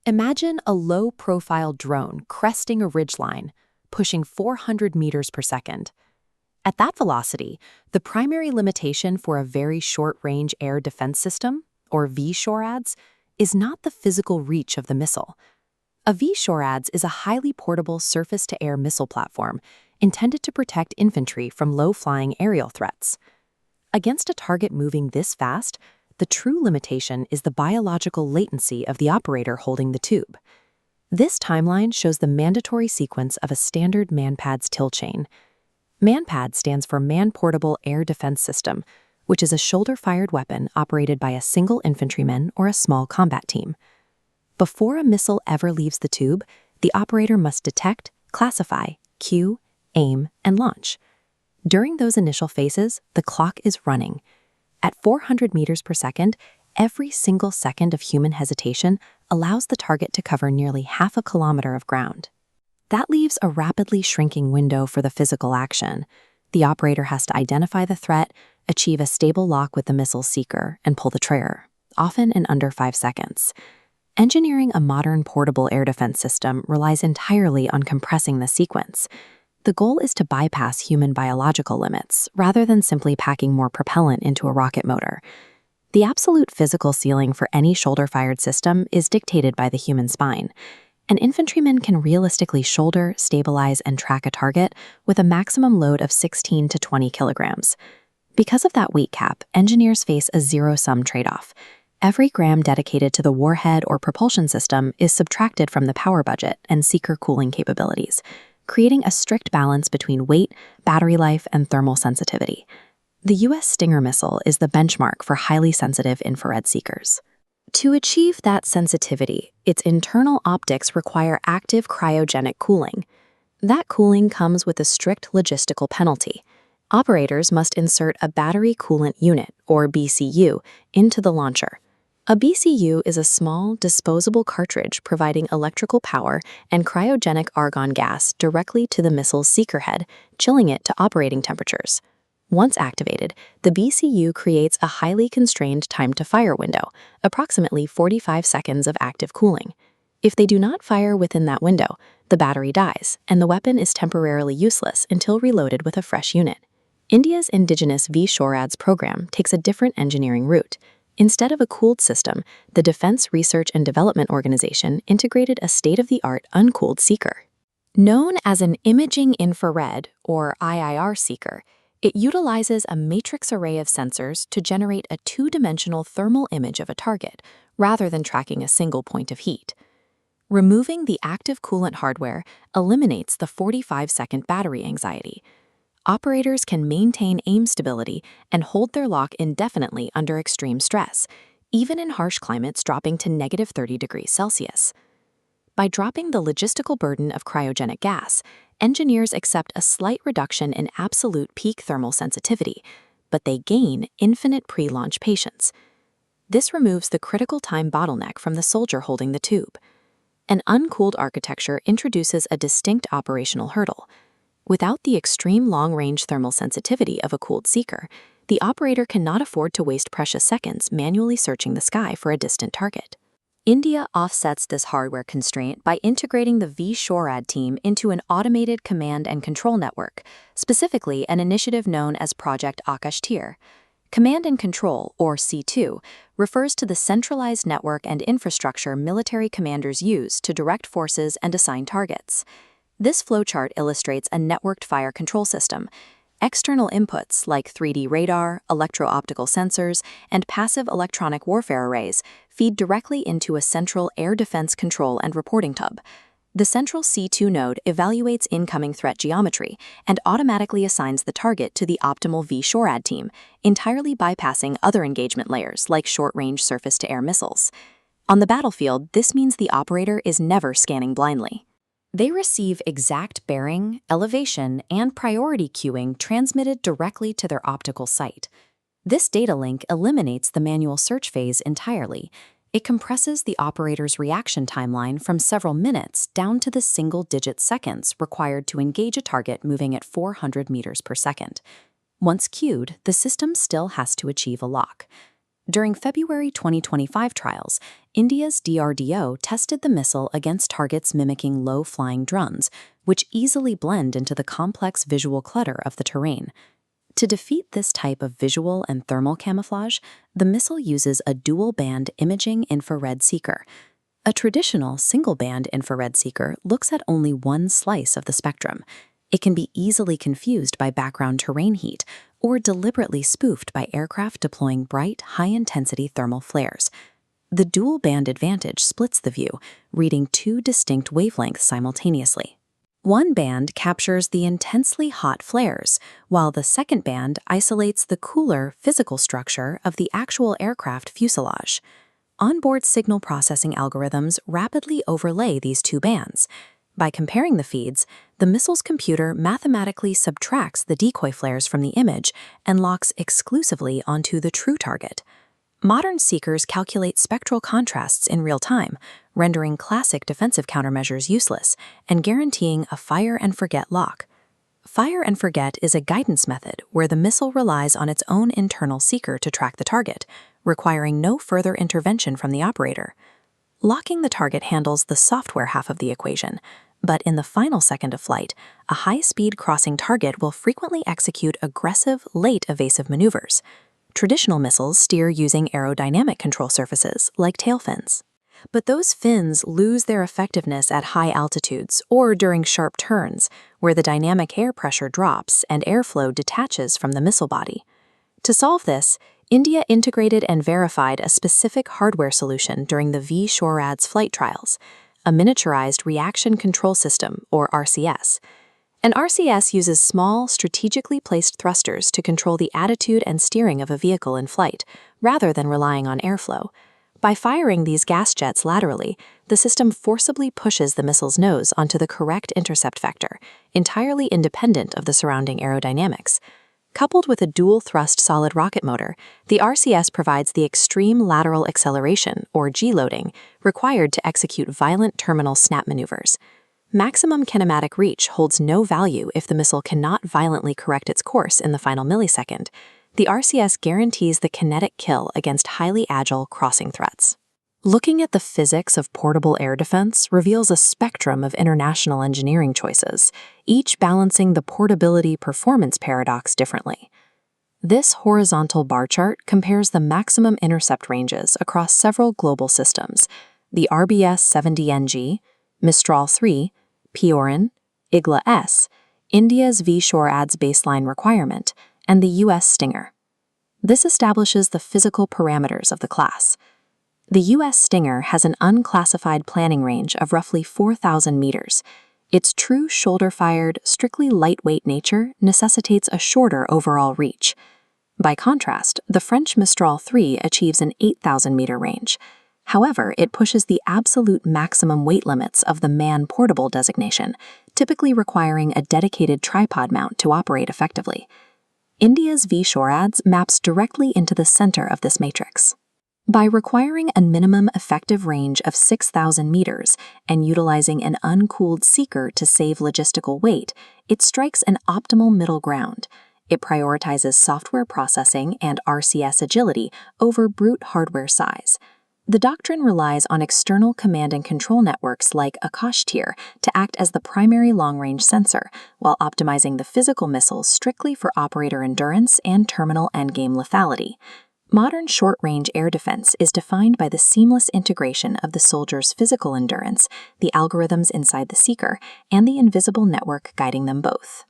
Imagine a low-profile drone cresting a ridgeline, pushing 400 meters per second. At that velocity, the primary limitation for a very short-range air defense system, or VSHORADS, is not the physical reach of the missile. A VSHORADS is a highly portable surface-to-air missile platform intended to protect infantry from low-flying aerial threats. Against a target moving this fast, the true limitation is the biological latency of the operator holding the tube. This timeline shows the mandatory sequence of a standard MANPADS kill chain. MANPADS stands for Man-Portable Air Defense System, which is a shoulder-fired weapon operated by a single infantryman or a small combat team. Before a missile ever leaves the tube, the operator must detect, classify, cue, aim, and launch. During those initial phases, the clock is running. At 400 meters per second, every single second of human hesitation allows the target to cover nearly half a kilometer of ground. That leaves a rapidly shrinking window for the physical action. The operator has to identify the threat, achieve a stable lock with the missile seeker, and pull the trigger, often in under 5 seconds. Engineering a modern portable air defense system relies entirely on compressing the sequence. The goal is to bypass human biological limits, rather than simply packing more propellant into a rocket motor. The absolute physical ceiling for any shoulder-fired system is dictated by the human spine. An infantryman can realistically shoulder, stabilize, and track a target with a maximum load of 16 to 20 kilograms. Because of that weight cap, engineers face a zero-sum trade-off. Every gram dedicated to the warhead or propulsion system is subtracted from the power budget and seeker cooling capabilities, creating a strict balance between weight, battery life, and thermal sensitivity. The U.S. Stinger missile is the benchmark for highly sensitive infrared seekers. To achieve that sensitivity, its internal optics require active cryogenic cooling. That cooling comes with a strict logistical penalty. Operators must insert a battery coolant unit, or BCU, into the launcher. A BCU is a small, disposable cartridge providing electrical power and cryogenic argon gas directly to the missile's seeker head, chilling it to operating temperatures. Once activated, the BCU creates a highly constrained time-to-fire window, approximately 45 seconds of active cooling. If they do not fire within that window, the battery dies, and the weapon is temporarily useless until reloaded with a fresh unit. India's indigenous VSHORADS program takes a different engineering route. Instead of a cooled system, the Defense Research and Development Organization integrated a state-of-the-art uncooled seeker. Known as an imaging infrared, or IIR seeker, it utilizes a matrix array of sensors to generate a two-dimensional thermal image of a target, rather than tracking a single point of heat. Removing the active coolant hardware eliminates the 45-second battery anxiety. Operators can maintain aim stability and hold their lock indefinitely under extreme stress, even in harsh climates dropping to negative 30 degrees Celsius. By dropping the logistical burden of cryogenic gas, engineers accept a slight reduction in absolute peak thermal sensitivity, but they gain infinite pre-launch patience. This removes the critical time bottleneck from the soldier holding the tube. An uncooled architecture introduces a distinct operational hurdle. Without the extreme long-range thermal sensitivity of a cooled seeker, the operator cannot afford to waste precious seconds manually searching the sky for a distant target. India offsets this hardware constraint by integrating the VSHORAD team into an automated command and control network, specifically an initiative known as Project Akashteer. Command and Control, or C2, refers to the centralized network and infrastructure military commanders use to direct forces and assign targets. This flowchart illustrates a networked fire control system. External inputs like 3D radar, electro-optical sensors, and passive electronic warfare arrays feed directly into a central air defense control and reporting hub. The central C2 node evaluates incoming threat geometry and automatically assigns the target to the optimal VSHORAD team, entirely bypassing other engagement layers like short-range surface-to-air missiles. On the battlefield, this means the operator is never scanning blindly. They receive exact bearing, elevation, and priority cueing transmitted directly to their optical sight. This data link eliminates the manual search phase entirely. It compresses the operator's reaction timeline from several minutes down to the single-digit seconds required to engage a target moving at 400 meters per second. Once cued, the system still has to achieve a lock. During February 2025 trials, India's DRDO tested the missile against targets mimicking low-flying drones, which easily blend into the complex visual clutter of the terrain. To defeat this type of visual and thermal camouflage, the missile uses a dual-band imaging infrared seeker. A traditional single-band infrared seeker looks at only one slice of the spectrum. It can be easily confused by background terrain heat or deliberately spoofed by aircraft deploying bright, high-intensity thermal flares. The dual-band advantage splits the view, reading two distinct wavelengths simultaneously. One band captures the intensely hot flares, while the second band isolates the cooler physical structure of the actual aircraft fuselage. Onboard signal processing algorithms rapidly overlay these two bands. By comparing the feeds, the missile's computer mathematically subtracts the decoy flares from the image and locks exclusively onto the true target. Modern seekers calculate spectral contrasts in real time, rendering classic defensive countermeasures useless and guaranteeing a fire-and-forget lock. Fire-and-forget is a guidance method where the missile relies on its own internal seeker to track the target, requiring no further intervention from the operator. Locking the target handles the software half of the equation, but in the final second of flight, a high-speed crossing target will frequently execute aggressive, late evasive maneuvers. Traditional missiles steer using aerodynamic control surfaces, like tail fins. But those fins lose their effectiveness at high altitudes or during sharp turns, where the dynamic air pressure drops and airflow detaches from the missile body. To solve this, India integrated and verified a specific hardware solution during the VSHORADS flight trials, a miniaturized reaction control system, or RCS. An RCS uses small, strategically placed thrusters to control the attitude and steering of a vehicle in flight, rather than relying on airflow. By firing these gas jets laterally, the system forcibly pushes the missile's nose onto the correct intercept vector, entirely independent of the surrounding aerodynamics. Coupled with a dual-thrust solid rocket motor, the RCS provides the extreme lateral acceleration, or G-loading, required to execute violent terminal snap maneuvers. Maximum kinematic reach holds no value if the missile cannot violently correct its course in the final millisecond. The RCS guarantees the kinetic kill against highly agile crossing threats. Looking at the physics of portable air defense reveals a spectrum of international engineering choices, each balancing the portability performance paradox differently. This horizontal bar chart compares the maximum intercept ranges across several global systems: the RBS-70NG, Mistral 3, Pioran, IGLA-S, India's VSHORADS baseline requirement, and the US Stinger. This establishes the physical parameters of the class. The US Stinger has an unclassified planning range of roughly 4,000 meters. Its true shoulder-fired, strictly lightweight nature necessitates a shorter overall reach. By contrast, the French Mistral 3 achieves an 8,000-meter range. However, it pushes the absolute maximum weight limits of the man-portable designation, typically requiring a dedicated tripod mount to operate effectively. India's VSHORADS maps directly into the center of this matrix. By requiring a minimum effective range of 6,000 meters and utilizing an uncooled seeker to save logistical weight, it strikes an optimal middle ground. It prioritizes software processing and RCS agility over brute hardware size. The doctrine relies on external command and control networks like Akashteer to act as the primary long-range sensor, while optimizing the physical missiles strictly for operator endurance and terminal endgame lethality. Modern short-range air defense is defined by the seamless integration of the soldier's physical endurance, the algorithms inside the seeker, and the invisible network guiding them both.